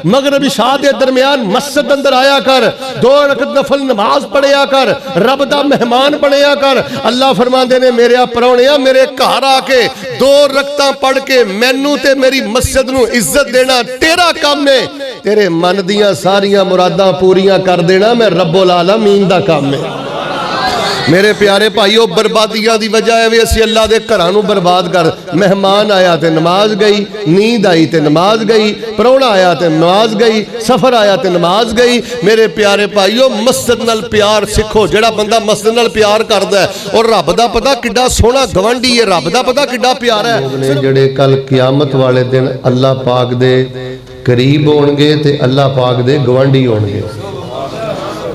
مغرب عشاء دے درمیان مسجد اندر آیا کر, 2 رکعت نفل نماز پڑھیا کر, رب دا مہمان بنیا کر. اللہ فرماندے نے میرے پراؤنیا میرے گھر آ کے 2 رکعتاں پڑھ کے مینوں تے میری مسجد نو عزت دینا تیرا کام ہے, تیرے من دیاں ساریاں مراداں پوریاں کر دینا میں رب العالمین دا کام ہے. میرے پیارے بھائیو بربادیاں دی وجہ ہے وی اسی اللہ دے گھراں نو برباد کر. مہمان آیا تے نماز گئی, نیند آئی تے نماز گئی, پرونا آیا تے نماز گئی, سفر آیا تے نماز گئی. میرے پیارے بھائیو مسجد نال پیار سکھو. جڑا بندہ مسجد نال پیار کردا ہے اور رب دا پتہ کڈا سونا گوانڈی ہے, رب دا پتہ کڈا پیارا ہے. جڑے کل قیامت والے دن اللہ پاک دے قریب ہون گے تے اللہ پاک دے گوانڈی ہون گے.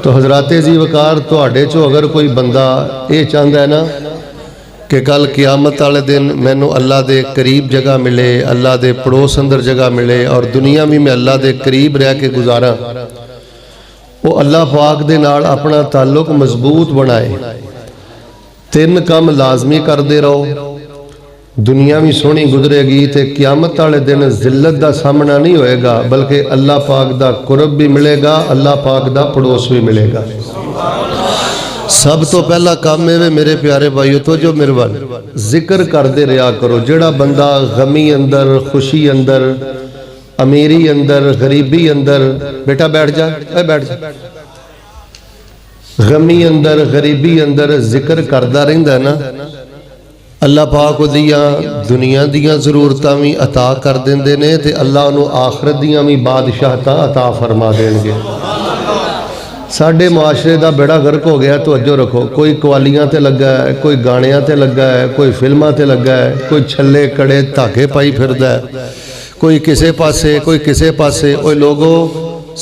تو حضرات عزیز وقار تواڈے چو اگر کوئی بندہ یہ چاہتا ہے نا کہ کل قیامت والے دن مینوں اللہ دے قریب جگہ ملے, اللہ دے پڑوس اندر جگہ ملے اور دنیا میں اللہ دے قریب رہ کے گزارا, وہ اللہ پاک دے نال اپنا تعلق مضبوط بنائے. 3 کام لازمی کر دے رہو, دنیا بھی سونی گزرے گی تے قیامت والے دن ذلت دا سامنا نہیں ہوئے گا بلکہ اللہ پاک دا قرب بھی ملے گا, اللہ پاک دا پڑوس بھی ملے گا. سب تو پہلا کام ہے میرے پیارے بھائیو تو جو میرے وال ذکر کر دے رہا کرو. جڑا بندہ غمی اندر, خوشی اندر, امیری اندر, غریبی اندر, بیٹا بیٹھ جا, بیٹھ جا, غمی اندر غریبی اندر ذکر کردہ رہندا ہے نا, اللہ پاک دیاں دنیا دیاں ضرورتاں بھی عطا کر دیندے نے تے اللہ انہوں آخرت دیاں بھی بادشاہتاں عطا فرما دیں گے. ساڑھے معاشرے دا بیڑا غرق ہو گیا, توجہ رکھو. کوئی قوالیاں تے لگا ہے, کوئی گانیاں تے لگا ہے, کوئی فلماں تے لگا ہے, کوئی چھلے کڑے دھاگے پائی پھردا ہے, کوئی کسے پاسے کوئی کسے پاسے. اوے لوگوں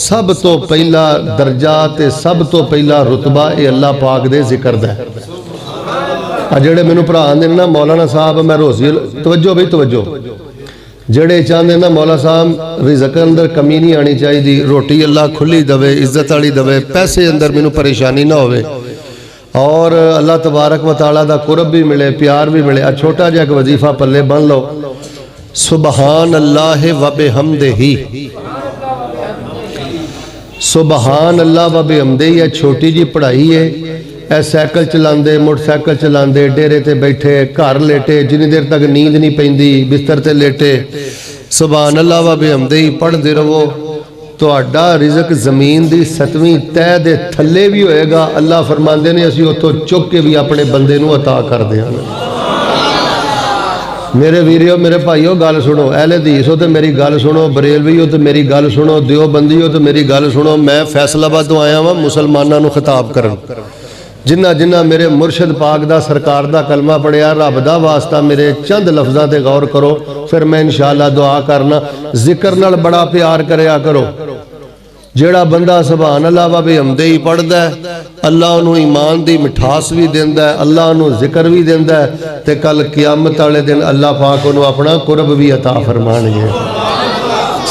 سب تو پہلا درجہ تے سب تو پہلا رتبہ اے اللہ پاک دے ذکر دا ہے. جڑے مینوں بھرا آندے نا مولانا صاحب میں روزی, توجہ بھئی توجہ, جڑے چاہندے نا مولا صاحب رزق اندر کمی نہیں آنی چاہیے, روٹی اللہ کھلی دوے, عزت والی دوے, پیسے اندر مینوں پریشانی نہ ہوئے اور اللہ تبارک و تعالیٰ دا قرب بھی ملے, پیار بھی ملے. چھوٹا جا ایک وظیفہ پلے بن لو, سبحان اللہ و بحمدہ, سبحان اللہ و بحمدہ. یہ چھوٹی جی پڑھائی ہے. اے سائیکل چلاندے, موٹر سائیکل چلاندے, ڈیرے تے بیٹھے, گھر لیٹے, جنی دیر تک نیند نہیں پیندی, بستر تے لیٹے, سبحان اللہ و بحمدہ پڑھ دے رہو. تہاڈا رزق زمین دی 7ویں تہہ دے تھلے بھی ہوئے گا. اللہ فرماندے نے اسی اتھوں چک کے بھی اپنے بندے نو عطا کر دیاں. میرے ویریو میرے بھائیو گل سنو, اہل حدیث ہو تے میری گل سنو, بریلوی ہو تے میری گل سنو, دیوبندی ہو تے میری گل سنو. میں فیصل آباد تو آیا ہوں مسلماناں نو خطاب کرن. جنہ جنہ میرے مرشد پاک دا سرکار دا کلمہ پڑھیا, رب دا واسطہ میرے چند لفظاں تے غور کرو, پھر میں انشاءاللہ دعا کرنا. ذکر نال بڑا پیار کریا کرو. جیڑا بندہ سبحان اللہ و بحمدہ پڑھدا ہے اللہ انہوں ایمان دی مٹھاس بھی دیندا ہے, اللہ انہوں ذکر بھی دیندا ہے تے کل قیامت والے دن اللہ پاک انہوں اپنا قرب بھی عطا فرمان گے.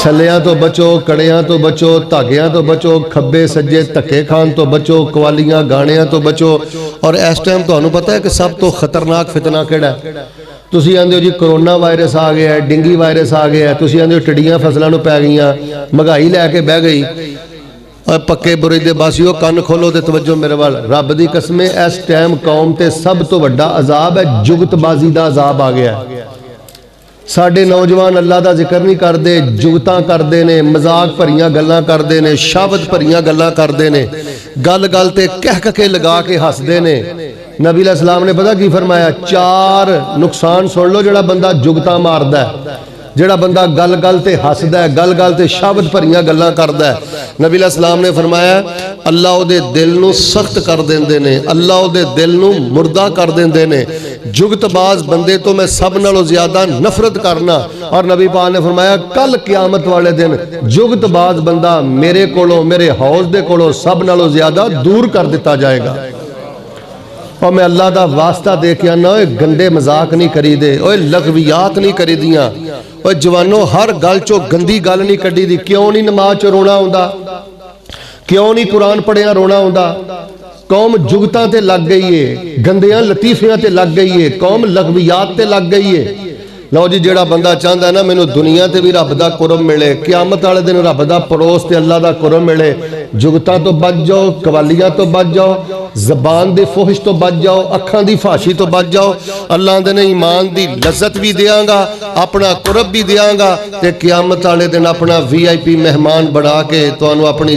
چھلیاں تو بچو, کڑیاں تو بچو, دھاگیاں تو بچو, کھبے سجے دھکے کھان تو بچو, قوالیاں گانیاں تو بچو. اور اس ٹائم تو انہوں پتہ ہے کہ سب تو خطرناک فتنہ کیڑا ہے. تسی آندے ہو جی کرونا وائرس آ گیا ہے, ڈنگی وائرس آ گیا ہے, تسی آندے ہو ٹڈیاں فصلاں نو پی گئیاں, مہنگائی لے کے بہ گئی. اور پکے برے دے باسیو کان کھولو تے توجہ میرے وال, رب دی قسمیں اس ٹائم قوم تے سب تو بڑا عذاب ہے, جگت بازی دا عذاب آ گیا ہے. ساڑھے نوجوان اللہ دا ذکر نہیں کر دے, جگتاں کر دے نے, مزاق پریاں گلاں کر دے نے, شابت پریاں گلاں کر دے نے, گل گل تے کہہ کے لگا کے ہس دے نے. نبی علیہ السلام نے پتہ کی فرمایا, 4 نقصان سن لو جڑا بندہ جگتاں ماردا ہے, جڑا بندہ گل گل تے ہسدا ہے, گل گل تے شابت پریاں گلاں کردا ہے. نبی علیہ السلام نے فرمایا اللہ او دے دل نو سخت کر دیندے نے, اللہ او دے دل نو مردہ کر دیندے نے. جگت باز بندے تو میں سب نالوں زیادہ نفرت کرنا. اور نبی پاک نے فرمایا کل قیامت والے دن جگت باز بندہ میرے کولوں, میرے حوض دے کولوں سب نالوں زیادہ دور کر دیتا جائے گا. اور میں اللہ دا واسطہ دے کے آنا, گندے مذاق نہیں کری دے, لغویات نہیں کری دیاں. اور جوانوں ہر گل چو گندی گل نہیں کڈی دی. کیوں نہیں نماز چو رونا ہوندا, کیوں نہیں قرآن پڑھیا رونا ہوندا. قوم جگتاں تے لگ گئی ہے, گندیاں لطیفیاں تے لگ گئی ہے, قوم لغویات تے لگ گئی ہے. ਲਓ ਜੀ, ਜਿਹੜਾ ਬੰਦਾ ਚਾਹੁੰਦਾ ਨਾ ਮੈਨੂੰ ਦੁਨੀਆ ਤੇ ਵੀ ਰੱਬ ਦਾ ਕੁਰਬ ਮਿਲੇ, ਕਿਆਮਤ ਵਾਲੇ ਦਿਨ ਰੱਬ ਦਾ ਪੜੋਸ ਤੇ ਅੱਲਾ ਦਾ ਕੁਰਬ ਮਿਲੇ, ਜੁਗਤਾਂ ਤੋਂ ਬਚ ਜਾਓ, ਕਵਾਲੀਆਂ ਤੋਂ ਬਚ ਜਾਓ, ਜ਼ਬਾਨ ਦੇ ਫੋਹਿਸ਼ ਤੋਂ ਬਚ ਜਾਓ, ਅੱਖਾਂ ਦੀ ਫਾਸ਼ੀ ਤੋਂ ਬਚ ਜਾਓ। ਅੱਲਾ ਦੇ ਨੇ ਈਮਾਨ ਦੀ ਲਜ਼ਤ ਵੀ ਦਿਆਂਗਾ, ਆਪਣਾ ਕੁਰਬ ਵੀ ਦਿਆਂਗਾ ਤੇ ਕਿਆਮਤ ਵਾਲੇ ਦਿਨ ਆਪਣਾ VIP ਮਹਿਮਾਨ ਬਣਾ ਕੇ ਤੁਹਾਨੂੰ ਆਪਣੀ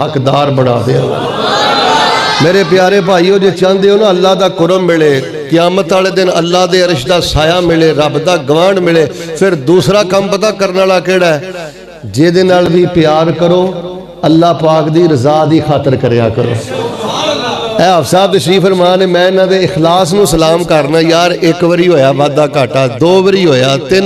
ਹੱਕਦਾਰ ਬਣਾ ਦਿਆਂਗਾ। میرے پیارے بھائیو، جے چاہندے ہو نا اللہ دا قرب ملے، قیامت والے دن اللہ دے عرش دا سایہ ملے، رب دا گوانڈ ملے، پھر دوسرا کام پتہ کرنے والا کیڑا ہے؟ جے دے نال بھی پیار کرو، اللہ پاک دی رضا دی خاطر کریا کرو۔ اے حافظ صاحب تشریف فرما نے میں انہاں دے اخلاص نو سلام کرنا یار، ایک واری ہویا وعدہ گھاٹا، دو واری ہویا، تین،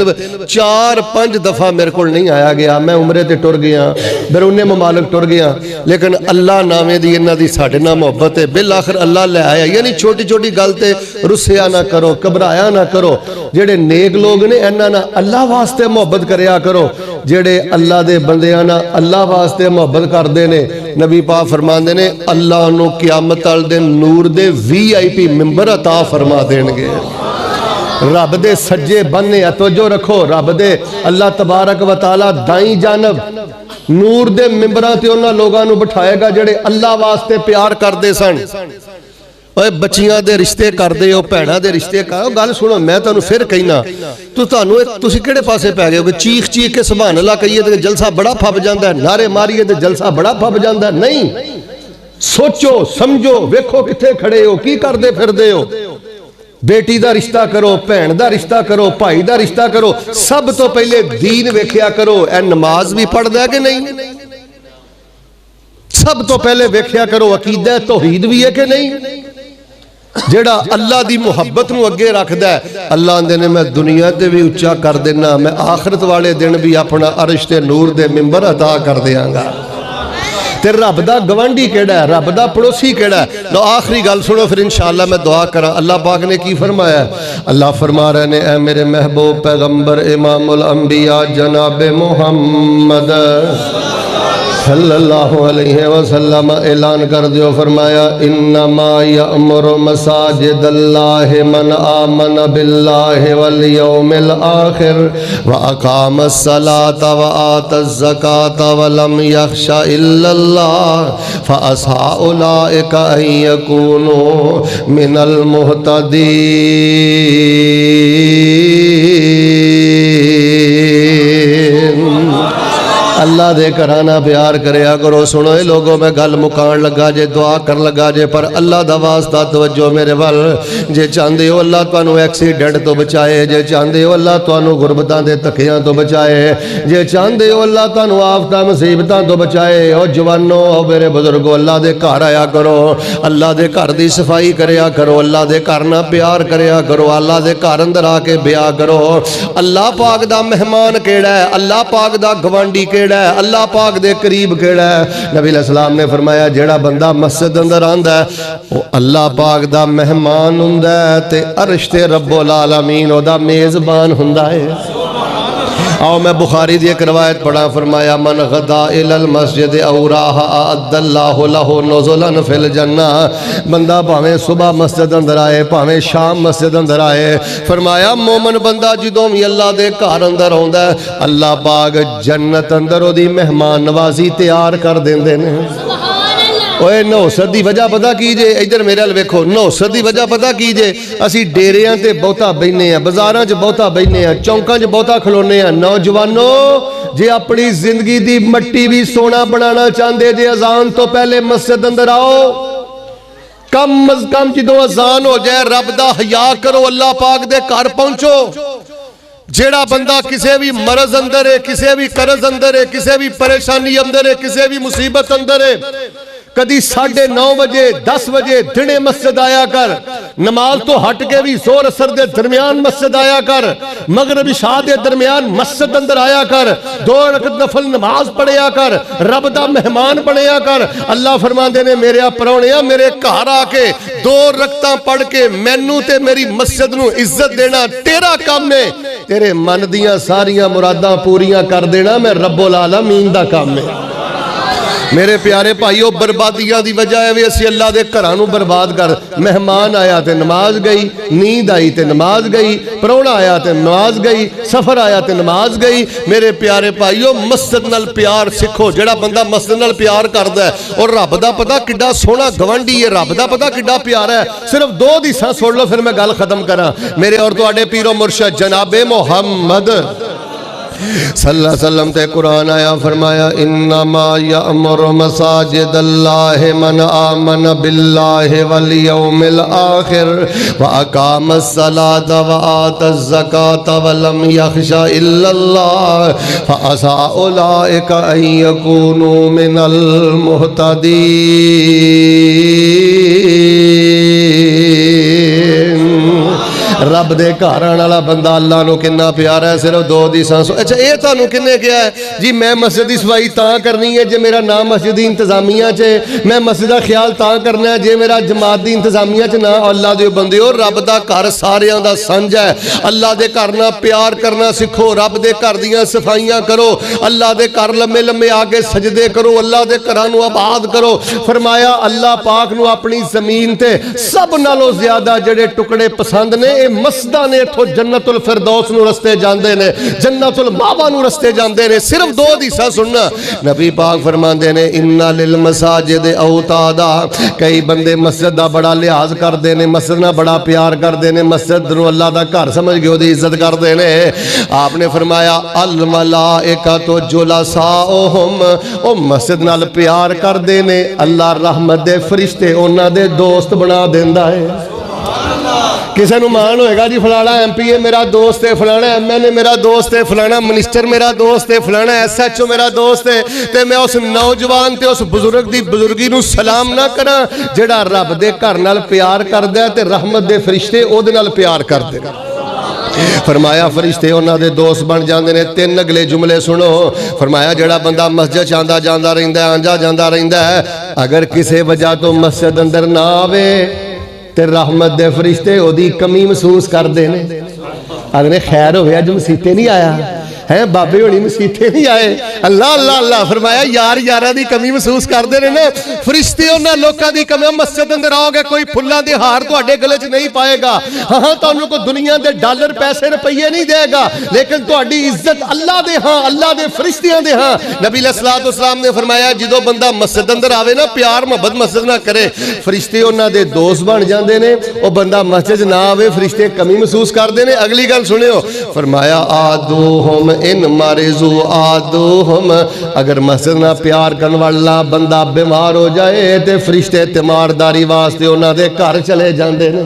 چار، پنج دفعہ میرے کو نہیں آیا گیا، میں عمرے تے ٹر گیا، بیرون ممالک ٹر گیا، لیکن اللہ نامے دی انہاں دی ساڈے نال محبت ہے، بالآخر اللہ لے آیا۔ یعنی چھوٹی چھوٹی گل تے رسیا نہ کرو، گھبرایا نہ کرو۔ جڑے نیک لوگ نے انہاں نال اللہ واسطے محبت کریا کرو، جڑے اللہ دے بندیاں نال اللہ واسطے محبت کردے نے، نبی پاک فرماندے نے اللہ نو قیامت والے دن نور دے VIP ممبر عطا فرما دین گے۔ رب دے سجے بننے توجہ رکھو، رب دے اللہ تبارک و تعالی دائیں جانب نور دے ممبراں تے انہاں لوگاں نو بٹھائے گا جڑے اللہ واسطے پیار کردے سن۔ اوے بچیاں دے رشتے کردے ہو، بھیناں دے رشتے کردے ہو، گل سنو میں تانوں پھر کہنا، تسی کیڑے پاسے پے گئے ہو کہ چیخ چیخ کے سبحان اللہ کہیے تے جلسہ بڑا پھب جاندا ہے، نعرے ماریے تے جلسہ بڑا پھب جاندا ہے؟ نہیں، سوچو سمجھو، ویکھو کتھے کھڑے ہو، کی کردے پھردے ہو۔ بیٹی دا رشتہ کرو، بھین دا رشتہ کرو، بھائی دا رشتہ کرو، سب تو پہلے دین ویکھیا کرو، اے نماز بھی پڑھدا ہے کہ نہیں؟ سب تو پہلے ویکھیا کرو عقیدہ توحید بھی ہے کہ نہیں؟ جیڑا اللہ دی محبت نو اگے رکھ دا ہے، اللہ اندے نے میں دنیا تے بھی اچھا کر دینا، میں آخرت والے دن بھی اپنا عرش تے نور دے ممبر عطا کر دیاں گا۔ تے رب دا گوانڈی کیڑا ہے، رب دا پڑوسی کیڑا ہے؟ لو آخری گل سنو پھر انشاءاللہ میں دعا کرا۔ اللہ پاک نے کی فرمایا ہے؟ اللہ فرما رہے نے اے میرے محبوب پیغمبر امام الانبیاء جناب محمد صلی اللہ علیہ وسلم اعلان کر دیو، فرمایا انما یأمر مساجد اللہ من آمن باللہ والیوم الآخر واقام الصلاة وآت الزکاة ولم یخش الا اللہ فعسى اولئک ان یکونوا من المہتدین۔ اللہ دے کرانا پیار کریا کرو۔ سنو اے لوگوں میں گل مکان لگا جے، دعا کر لگا جے، پر اللہ دا واسطہ توجہ میرے ول۔ جے چاندے ہو اللہ توانو ایکسیڈنٹ تو بچائے، جے چاندے ہو اللہ توانو غربتاں دے تکیاں تو بچائے، جے چاندے ہو اللہ توانو آفتاں مصیبتاں تو بچائے، او جوانو او میرے بزرگو اللہ دے گھر آیا کرو، اللہ دے گھر دی صفائی کریا کرو، اللہ دے گھر نہ پیار کریا کرو، اللہ دے گھر اندر آ کے بیاہ کرو۔ اللہ پاک دا مہمان کیڑا ہے، اللہ پاک دا گوانڈی کیڑا ہے، اللہ پاک دے قریب کیڑا ہے؟ نبی علیہ السلام نے فرمایا جیڑا بندہ مسجد اندر آندا ہے وہ اللہ پاک دا مہمان ہوندا ہے تے عرش تے رب العالمین او دا میزبان ہوندا ہے۔ آؤ میں بخاری دی ایک روایت پڑھا، فرمایا من غدا الی المسجد او راہ اعد اللہ لہ نزلا فی الجنہ۔ بندہ پاویں صبح مسجد اندر آئے، پاویں شام مسجد اندر آئے، فرمایا مومن بندہ جدوں بھی اللہ دے گھر اندر ہوندا ہے اللہ پاک جنت اندر او دی مہمان نوازی تیار کر دیندے نے۔ اوے نوست دی وجہ پتہ کیجئے، ادھر میرے ال ویکھو، نوست دی وجہ پتہ کیجئے، اسی ڈیریاں تے بہتا بیٹھنے ہیں، بازاراں چ بہتا بیٹھنے ہیں، چوکاں چ بہتا کھلونے ہیں۔ نوجوانو جے اپنی زندگی دی مٹی بھی سونا بنانا چاہندے جے اذان تو پہلے مسجد اندر آؤ، کم از کم جدوں اذان ہو جائے رب دا حیا کرو، اللہ پاک دے گھر پہنچو۔ جیڑا بندہ کسے بھی مرض اندر ہے، کسے بھی قرض اندر ہے، کسے بھی پریشانی اندر ہے، کسے بھی مصیبت اندر ہے، کدی 9:30 بجے 10 بجے دنے مسجد آیا کر، نماز تو ہٹ کے بھی زور اثر دے درمیان مسجد آیا کر، مغرب عشاء دے درمیان مسجد اندر آیا کر، 2 رکعت نفل نماز پڑھیا کر، رب دا مہمان بنیا کر۔ اللہ فرماندے نے میرے پرونیا میرے گھر آ کے 2 رکعتاں پڑھ کے مینوں تے میری مسجد نو عزت دینا تیرا کام ہے، تیرے من دیاں ساریاں مراداں پوریاں کر دینا میں رب العالمین دا کام ہے۔ میرے پیارے بھائیو بربادیاں دی وجہ ہے بھی اسی اللہ دے گھراں نوں برباد کر مہمان آیا تے نماز گئی نیند آئی تے نماز گئی پرونا آیا تے نماز گئی سفر آیا تے نماز گئی میرے پیارے بھائیو مسجد نال پیار سکھو جڑا بندہ مسجد نال پیار کردا ہے اور رب دا پتہ کڈا سونا گوانڈی ہے رب دا پتہ کڈا پیارا ہے صرف دو حدیثاں سن لو پھر میں گل ختم کراں میرے اور تواڈے پیر و مرشد جناب محمد صلی اللہ علیہ وسلم تے قرآن آیا فرمایا انما یأمر مساجد اللہ من آمن باللہ والیوم الآخر واقام الصلاة وآت الزکاة ولم یخش الا اللہ فعسى اولئک ان یکونوا من المہتدین رب دے گھر آنے والا بندہ اللہ نو کنا پیارا ہے صرف دو حدیثاں اچھا یہ تانوں کنے کیا ہے جی میں مسجد دی صفائی تاں کرنی ہے جے میرا نام مسجد دی انتظامیہ چے میں مسجد دا خیال تاں کرنا ہے جے میرا جماعت دی انتظامیہ چے نہ اللہ دے بندیو رب دا گھر ساریاں دا سنج ہے اللہ دے گھر نال پیار کرنا سکھو رب دے گھر دیاں صفائیاں کرو اللہ دے گھر لمے لمے آگے سجدے کرو اللہ دے گھراں نو آباد کرو فرمایا اللہ پاک نو اپنی زمین تے سب نالوں زیادہ جڑے ٹکڑے پسند نے مسجداں نے اتھوں جنت الفردوس نو رستے جاندے نے جنت الماوا نو رستے جاندے نے صرف دو حدیثاں سننا نبی پاک فرماندے نے ان للمساجد اوتادا کئی بندے مسجد دا بڑا لحاظ کردے نے مسجد نال بڑا پیار کردے نے مسجد نو اللہ دا گھر سمجھ کے اودی عزت کردے نے آپ نے فرمایا الملائکۃ جلساؤہم او مسجد نال پیار کردے نے اللہ رحمت دے فرشتے انہاں دے دوست بنا دیندا ہے کسی نو مان ہوئے گا جی فلانا ایم پی اے میرا دوست ہے فلانا ایم این اے میرا دوست ہے فلانا منسٹر میرا دوست ہے فلانا ایس ایچ او میرا دوست ہے تے میں اس نوجوان تے اس بزرگ دی بزرگی نو سلام نہ کراں جڑا رب دے گھر نال پیار کردا ہے تے رحمت دے فرشتے او دے نال پیار کردے فرمایا فرشتے انہاں دے دوست بن جاندے نے تین اگلے جملے سنو فرمایا جڑا بندہ مسجد چاندا جاندا رہندا ہے آنجا جاندا رہندا ہے اگر کسی وجہ تو مسجد اندر نہ آوے تے رحمت دے فرشتے او دی کمی محسوس کر دینے اگر خیر ہویا جو مسیتے نہیں آیا ہے بابے ہوڑی مسیتے نہیں آئے اللہ اللہ اللہ فرمایا یار یارہ دی کمی محسوس کر دے رہے فرشتے انہاں لوکاں دی کمی مسجد اندر آؤ گے کوئی پھلاں دے ہار تو اڈے گلے چ نہیں پائے گا ہاں تو انہوں کو دنیا دے ڈالر پیسے روپیے نہیں دے گا لیکن تو اڈی عزت اللہ دے ہاں اللہ دے فرشتیاں دے ہاں نبی علیہ السلام نے فرمایا جدو بندہ مسجد اندر آوے نا پیار محبت مسجد نہ کرے فرشتے انہاں دے دوست بن جاندے نے او بندہ مسجد نہ آوے فرشتے کمی محسوس کر دے نے اگلی گل سنیو فرمایا آدوہم ان مرضو آدوہم اگر مسجد نہ پیار کرن والا بندہ بیمار ہو جائے تے فرشتے تیمارداری واسطے انہاں دے گھر چلے جاندے نے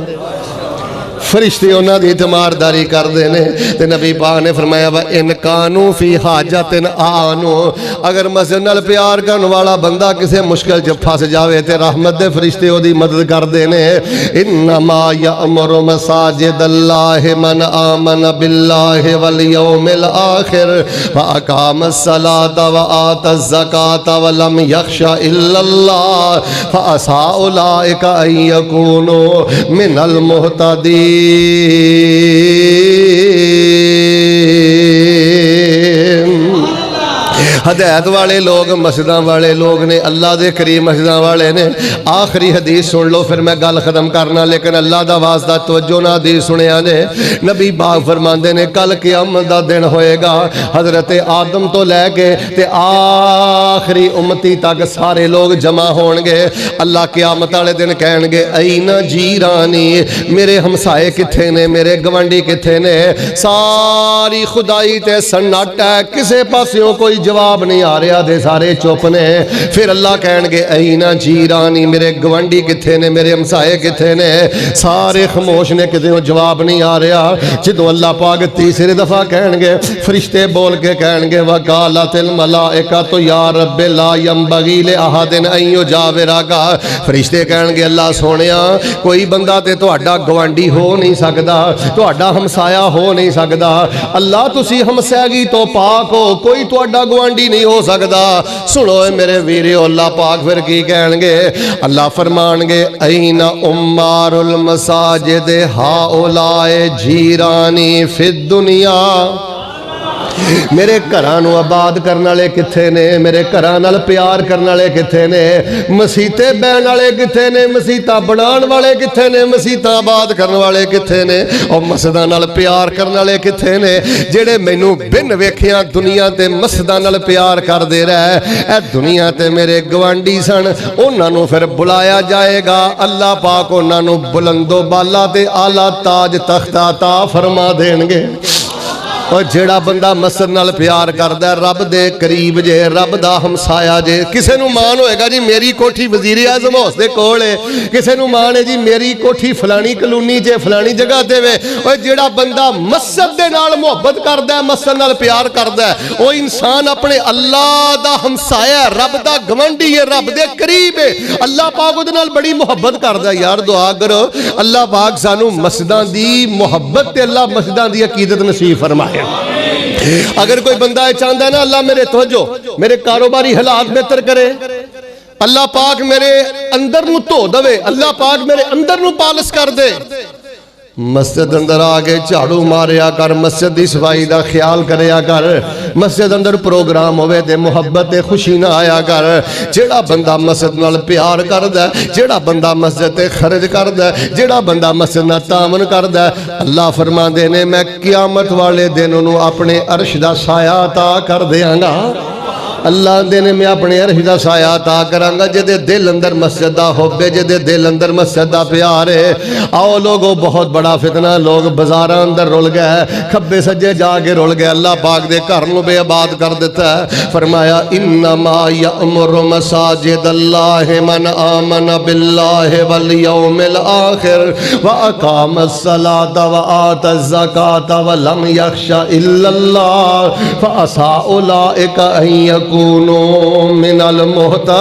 فرشتے انہاں دی تیمارداری کر دینے تے نبی پاک نے فرمایا ان کانو فی حاجت آنو اگر مسجد نال پیار کرن والا بندہ کسے مشکل چ پھس جاوے تے رحمت دے فرشتے او دی مدد کر دینے انما یامر مساجد اللہ من آمن باللہ والیوم الآخر فاقام الصلاة وآت الزکاة ولم یخش الا اللہ فعسى اولئک ان یکونوا من المہتدین ہدایت والے لوگ مسجداں والے لوگ نے اللہ دے کریم مسجداں والے نے آخری حدیث سن لو پھر میں گل ختم کرنا لیکن اللہ دا واسطہ توجہ نہ حدیث سنیا نے نبی پاک فرماندے نے کل قیامت دا دن ہوئے گا حضرت آدم تو لے کے تے آخری امتی تک سارے لوگ جمع ہون گے اللہ قیامت والے دن کہن گے این جیرانی میرے ہمسائے کتھے نے میرے گوانڈی کتھے نے ساری خدائی تے سنٹ ہے کسے پاسیوں کوئی جواب نہیں آ رہا دے سارے چپ نے پھر اللہ کہن گے اینا جیرانی میرے گوانڈی کتھے نے میرے ہمسائے کتھے نے سارے خاموش نے کتے جواب نہیں آ رہا جدو اللہ پاک تیسری دفعہ کہن گے فرشتے بول کے کہن گے وقالت الملائکۃ یا رب لا ينبغي لأحد ان يجاورک فرشتے کہن گے اللہ سونیا کوئی بندہ تے تہاڈا گوانڈی ہو نہیں سکدا تہاڈا ہمسایا ہو نہیں سکدا اللہ تسی ہمسایگی تو پاک ہو کوئی تہاڈا گوانڈی نہیں ہو سکدا سنو میرے ویریو اللہ پاک پھر کی کہن گے اللہ فرمان گے این عمار المساجد ہاؤلاء جیرانی فی الدنیا میرے گھراں نوں آباد کرن والے کتھے نے؟ میرے گھراں نال پیار کرن والے کتھے نے؟ مسیتے بہن والے کتھے نے؟ مسیتاں بنان والے کتھے نے؟ مسیتاں آباد کرن والے کتھے نے؟ اور مسجداں نال پیار کرن والے کتھے نے؟ جڑے مینوں بن ویکھیاں دنیا تے مسجداں نال پیار کر دے رہے اے دنیا تے میرے گوانڈی سن، انہاں نوں پھر بلایا جائے گا، اللہ پاک انہاں نوں بلند و بالا تے اعلیٰ تاج تخت عطا فرما دین گے۔ اور جیڑا بندہ مسجد نال پیار کردا ہے رب دے قریب جے، رب دا ہمسایا جے۔ کسے نوں مان ہوئے گا جی میری کوٹھی وزیر اعظم ہاؤس دے کول ہے، کسے نوں مان ہے جی میری کوٹھی فلانی کلونی جے فلانی جگہ تے وے۔ اور جیڑا بندہ مسجد دے نال محبت کردا ہے، مسجد نال پیار کردا ہے، وہ انسان اپنے اللہ دا ہمسایا ہے، رب دا گوانڈی ہے، رب دے قریب ہے، اللہ پاک دے نال بڑی محبت کردا ہے۔ یار دعا کرو اللہ پاک سانو مسجداں دی محبت تے اللہ مسجداں دی عقیدت نصیب فرمائے۔ اگر کوئی بندہ چاہتا ہے نا اللہ میرے توجہ میرے کاروباری حالات بہتر کرے، اللہ پاک میرے اندر نو دھو دے، اللہ پاک میرے اندر نو پالش کر دے، مسجد اندر آگے جھاڑو ماریا کر، مسجد دی صفائی دا خیال کریا کر، مسجد اندر پروگرام ہوئے تے محبت تے خوشی نہ آیا کر۔ جیڑا بندہ مسجد نال پیار کردا ہے، جیڑا بندہ مسجد تے خرچ کردا ہے، جیڑا بندہ مسجد نال تعاون کردا ہے، اللہ فرماندے نے میں قیامت والے دن انہوں اپنے عرش دا سایہ عطا کر دیاں گا۔ اللہ دے نے میں اپنے عرش دا سایہ عطا کرانگا جدے دل اندر مسجد دا حب ہے، جدے دل اندر مسجد دا پیار ہے۔ آؤ لوگوں بہت بڑا فتنہ، لوگ بازاراں اندر رول گئے، کھبے سجے جا کے رول گئے، اللہ پاک دے گھر نوں بے آباد کر دیتا ہے۔ فرمایا انما یأمر مساجد اللہ من آمن باللہ والیوم الآخر واقام الصلاة وآت الزکاة ولم یخش الا اللہ فعسى اولئک ان یکونوا من المہتدین۔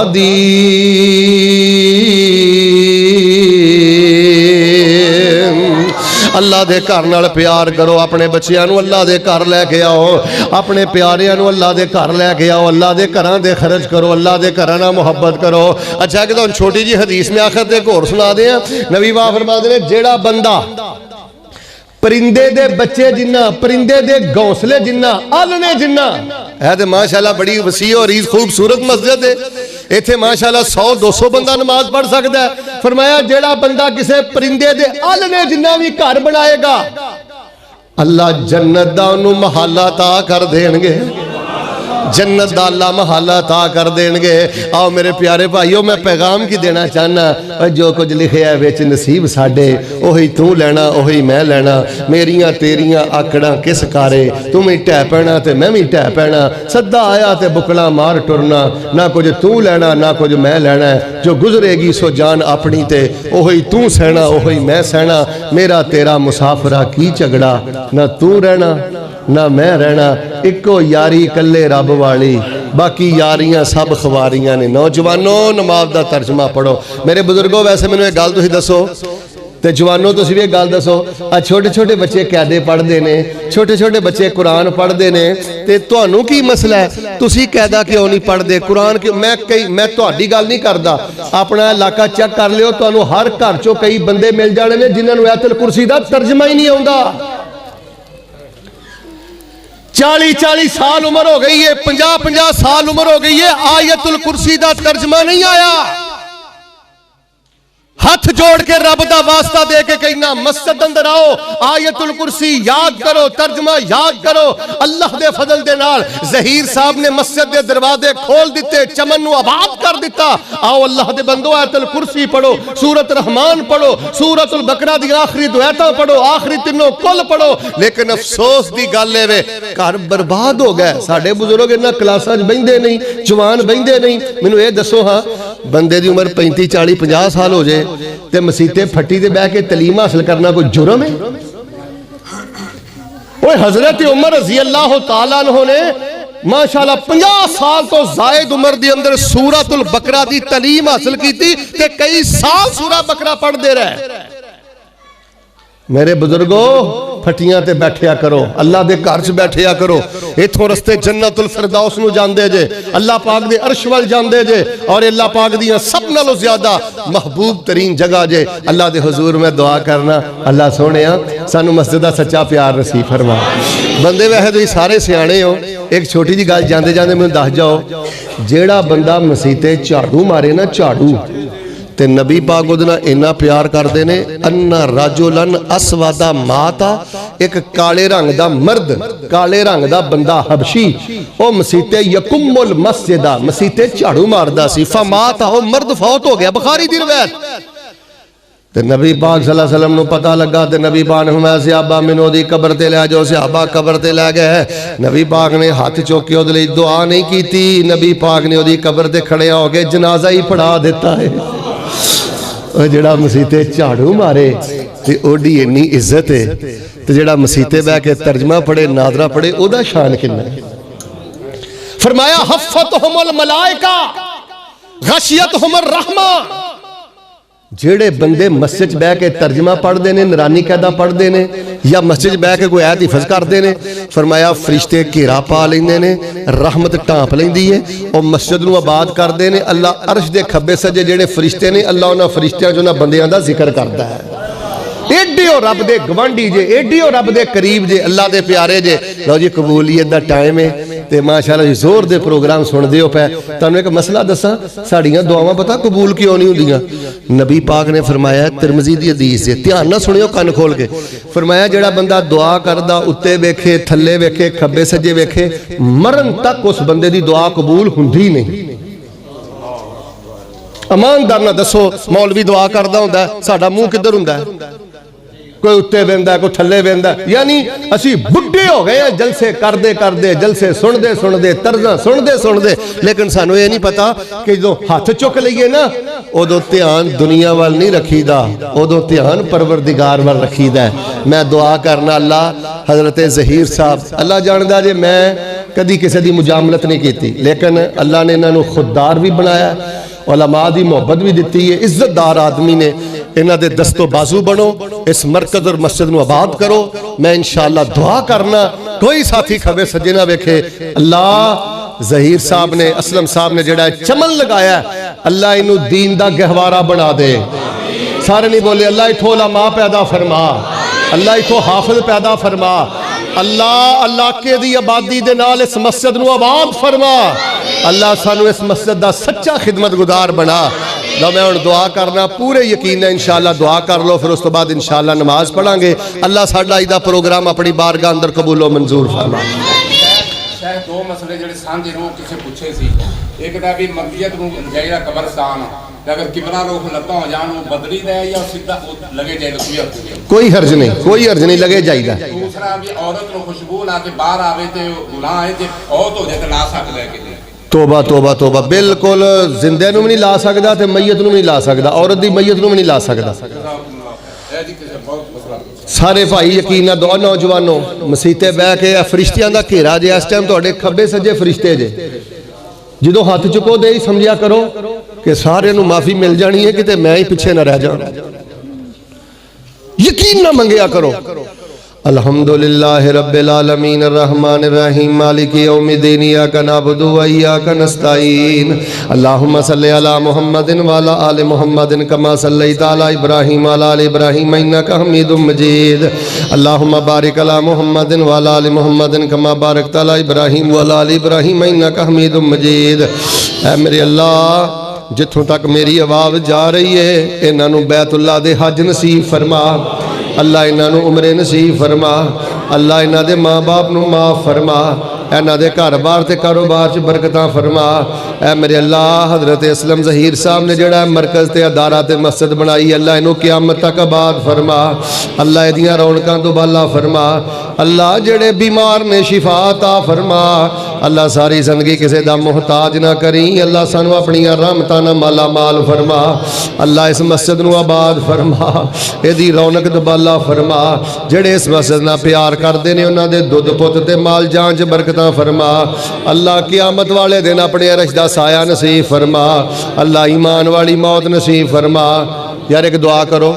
اللہ دے گھر نال پیار کرو، اپنے بچیاں نو اللہ دے گھر لے کے آؤ، اپنے پیاریاں نو اللہ دے گھر لے کے آؤ، اللہ دے گھراں دے خرچ کرو، اللہ دے گھراں نال محبت کرو۔ اچھا کہ تو چھوٹی جی حدیث میں آخر تے گور سنا دیں، نبی پاک فرماتے ہیں جیڑا بندہ پرندے دے بچے جنہ، پرندے دے گھونسلے جنہ، آلنے جنہ ہے تے ماشاءاللہ بڑی وسیع اور عریض خوبصورت مسجد ہے، ایتھے ماشاءاللہ 100-200 بندہ نماز پڑھ سکتا ہے۔ فرمایا جیڑا بندہ کسے پرندے دے آلنے جنہ بھی گھر بنائے گا، اللہ جنت دا انہوں محلہ عطا کر دیں گے، جنت دا اللہ محلہ عطا کر دیں گے۔ آؤ میرے پیارے بھائیو میں پیغام کی دینا چاہنا، جو کچھ لکھے ہے ویچ نصیب ساڑے، اوہی تو لینا اوہی میں لینا، میریاں تیریاں آکڑاں کس کارے، تم ہی ٹہ پینا تے میں بھی ٹہ پینا، صدہ آیا تے بکلا مار ٹرنا، نہ کچھ تو لینا نہ کچھ میں لینا ہے، جو گزرے گی سو جان اپنی تے اوہی تو سہنا اوہی میں سہنا، میرا تیرا مسافرہ کی چگڑا، نہ تو رہنا نہ میں رہنا، اکو یاری کلے رب والی، باقی یاریاں سب خواریاں نے۔ نوجوانوں نماز دا ترجمہ پڑھو۔ میرے بزرگوں ویسے میں نے ایک گل تسی دسو تے جوانوں تسی بھی ایک گل دسو، چھوٹے چھوٹے بچے قیدے پڑھ دے نے، چھوٹے چھوٹے بچے قرآن پڑھ دے نے، تے توانوں کی مسئلہ ہے تسی قیدہ کیوں نہیں پڑھ دے قرآن کی؟ میں تہاڈی گل نہیں کردا، اپنا علاقہ چیک کر لیو، تانوں ہر گھر چوں کئی بندے مل جانے نے جنہاں نوں آیت الکرسی دا ترجمہ ہی نہیں آوندا۔ 40 سال عمر ہو گئی ہے، 50 سال عمر ہو گئی ہے، آیت الکرسی دا ترجمہ نہیں آیا۔ ہاتھ جوڑ کے رب دا واسطہ دے کے کہنا مسجد اندر آؤ، آیت الکرسی یاد کرو، ترجمہ یاد کرو۔ اللہ دے فضل دے نال ظہیر صاحب نے مسجد دے دروازے کھول دیتے، چمن نو آباد کر دیتا۔ آؤ اللہ دے بندو آیت الکرسی پڑھو، سورۃ رحمان پڑھو، سورۃ البقرہ دی آخری دو آیتاں پڑھو، آخری تینوں کل پڑھو۔ لیکن افسوس دی گل ہے گھر برباد ہو گئے، ساڈے بزرگ انہاں کلاساں وچ بیندے نہیں، جوان بیندے نہیں۔ مینوں اے دسو ہاں بندے دی عمر 35 40 50 سال ہو جائے تے مسیتے پھٹی دے بہ کے تعلیم حاصل کرنا کوئی جرم ہے؟ اوہ حضرت عمر رضی اللہ تعالیٰ عنہ نے ماشاءاللہ 50 سال تو زائد عمر دی اندر سورۃ البقرہ دی تعلیم حاصل کی تھی تے کئی سال سورہ بقرہ پڑھ دے رہے۔ میرے بزرگوں پھٹیاں تے بیٹھیا کرو، اللہ دے گھر چ بیٹھیا کرو، ایتھوں رستے جنت الفردوس نو جاندے جے، اللہ پاک دے عرش وال جاندے جے، اور اللہ پاک دیاں سب نالوں زیادہ محبوب ترین جگہ جے۔ اللہ دے حضور میں دعا کرنا اللہ سونیا سانو مسجد دا سچا پیار نصیب فرما۔ بندے ویسے تسی سارے سیانے ہو, ایک چھوٹی جی گل جاندے جاندے مجھے دس جاؤ, جیڑا بندہ مسیتے جھاڑو مارے نا جھاڑو, تے نبی پاک اودے نال اینا پیار کردے نے, ان رجلن اسودا ماتا, ایک کالے رنگ دا مرد, کالے رنگ دا بندہ حبشی, او مسیتے یکم المسجد, مسیتے جھاڑو ماردا سی, فماتا, او مرد فوت ہو گیا, بخاری دی روایت. تے نبی پاک صلی اللہ علیہ وسلم نو پتہ لگا, تے نبی پاک نے فرمایا صحابہ مینوں دی قبر تے لے جاؤ, صحابہ قبر تے لے گئے. نبی پاک نے ہاتھ چوک کے اودے لئی دعا نہیں کیتی, نبی پاک نے اودی قبر تے کھڑے ہو کے جنازہ ہی پڑھا دیتا ہے. او جڑا مسیتے جھاڑو مارے تے اوڈی اتنی عزت ہے, تے جڑا مسیتے بیٹھ کے ترجمہ پڑھے, ناظرہ پڑھے, او دا شان کنا ہے. فرمایا حفتہم الملائکہ غشیتہم الرحمہ, جیڑے بندے مسجد بہ کے ترجمہ پڑھ دینے, نورانی قاعدہ پڑھ دینے, یا مسجد بہ کے کوئی آیت حفظ کر دینے, فرمایا فرشتے گھیرا پا لیندے نے, رحمت ٹانپ لیندی ہے, اور مسجد نو آباد کر دینے. اللہ عرش دے کھبے سجے جیڑے فرشتے نے, اللہ انہاں فرشتیاں جو انہاں بندیاں دا ذکر کرتا ہے. ایڈے اور رب دے گوانڈی جے, ایڈے اور رب دے قریب جے, اللہ دے پیارے جے. لو جی قبولیت دا ٹائم ہے, تے ماشاءاللہ جی زور دے پروگرام سن دیو پہ. تانوں ایک مسئلہ دساں, ساڑیاں دعاواں پتہ قبول کیوں نہیں ہوندیاں؟ نبی پاک نے فرمایا, ترمذی دی حدیث ہے, دھیان نہ سنیو کان کھول کے, فرمایا جڑا بندہ دعا کردا اُتے ویکھے, تھلے ویکھے, کھبے سجے ویکھے, مرن تک اس بندے دی دعا قبول ہوندی نہیں. ایماندار نہ دسو مولوی دعا کردا ہوندا ہے, ساڈا منہ کدھر ہوندا ہے؟ کوئی اتے ویندا ہے, کوئی تھلے ویندا ہے. یعنی اسی بڈھے ہو گئے ہیں جلسے کردے کردے, جلسے سن دے طرزاں سن دے, لیکن سانو یہ نہیں پتا کہ جو ہاتھ چک لئیے نا, ادو دھیان دنیا وال نہیں رکھی دا, ادو دھیان پروردگار وال رکھی دا ہے. میں دعا کرنا اللہ حضرت ظہیر صاحب, اللہ جاندا جے میں کدی کسی دی مجاملت نہیں کیتی, لیکن اللہ نے انہاں نو خوددار بھی بنایا, علماء دی محبت بھی دیتی ہے, عزت دار آدمی نے. انہاں دے دست و بازو بنو, اس مرکز اور مسجد نو آباد کرو. میں انشاءاللہ دعا کرنا کوئی ساتھی کھبے سجے نہ ویکھے, اللہ ظہیر صاحب نے, اسلم صاحب نے جڑا چمن لگایا ہے, اللہ انہوں دین دا گہوارہ بنا دے. سارے نہیں بولے اللہ اتھو علماء پیدا فرما, اللہ اتھو حافظ پیدا فرما, اللہ علاقے دی آبادی دے نال اس مسجد نو آباد فرما, اللہ سانو اس مسجد دا سچا خدمت گزار بنا. لو میں ان دعا کرنا پورے یقین ہے, انشاءاللہ دعا کر لو, پھر اس تو بعد انشاءاللہ نماز پڑھاں گے. اللہ ساڈا ایدہ پروگرام اپنی بارگاہ اندر قبول و منظور فرما. شاید دو مسئلے جڑے سانجے روح کسے پوچھے سی, ایک دا بھی مرضیت نو جائرہ قبرستان, اگر قبلہ روح لتا ہو جانو بدلی دے یا سدھا لگے جائے رسویت, کوئی حرج نہیں, کوئی حرج نہیں, لگے جائے گا. دوسرا بھی عورت نو خوشبو لا کے باہر آوے تے گناہ ہے, تے عورت ہو جائے تے لا سکتا ہے کہ توبہ توبہ توبہ, بالکل زندے نو بھی نہیں لا سکدا تے میت نو بھی نہیں لا سکدا, عورت دی میت نو بھی نہیں لا سکدا. سارے بھائی یقین دو نوجوانوں مسیتے بہ کے فرشتیاں دا گھیرا جے, اس ٹائم تواڈے کھبے سجے فرشتے جے, جدوں ہاتھ چکو دے ہی سمجھیا کرو کہ سارے نو معافی مل جانی ہے, کتے میں ہی پیچھے نہ رہ جاؤں. یقین نہ منگیا کرو. الحمدللہ رب العالمین الرحمن الرحیم مالک یوم الدین ایاک نعبد و ایاک نستعین اللہم صلی علی محمد وعلی آل محمد کما صلیت علی ابراہیم وعلی آل ابراہیم انک حمید مجید اللہم بارک علی محمد وعلی آل محمد کما بارکت علی ابراہیم وعلی آل ابراہیم انک حمید مجید. اے میرے اللہ جتھوں تک میری آواز جا رہی ہے, انہاں نو بیت اللہ دے حج نصیب فرما, اللہ انہاں نو عمرے نصیب فرما, اللہ انہاں دے ماں باپ نو معاف فرما, انہاں دے گھر بار تے کاروبار چ برکتاں فرما. اے میرے اللہ حضرت اسلم ظہیر صاحب نے جڑا مرکز تے ادارہ تے مسجد بنائی, اللہ انہوں قیامت تک آباد فرما, اللہ ایدیاں رونقاں تو بالا فرما, اللہ جڑے بیمار نے شفا عطا فرما, اللہ ساری زندگی کسے دا محتاج نہ کریں, اللہ سانو اپنی رحمتاں نال مالا مال فرما, اللہ اس مسجد نو آباد فرما, ایدی رونق تو بالا فرما, جڑے اس مسجد نال پیار کردے نے انہاں دے دودھ پت تے مال جان چ برکتاں فرما, اللہ قیامت والے دن اپنے عرش دا سایہ نصیب فرما, اللہ ایمان والی موت نصیب فرما. یار ایک دعا کرو,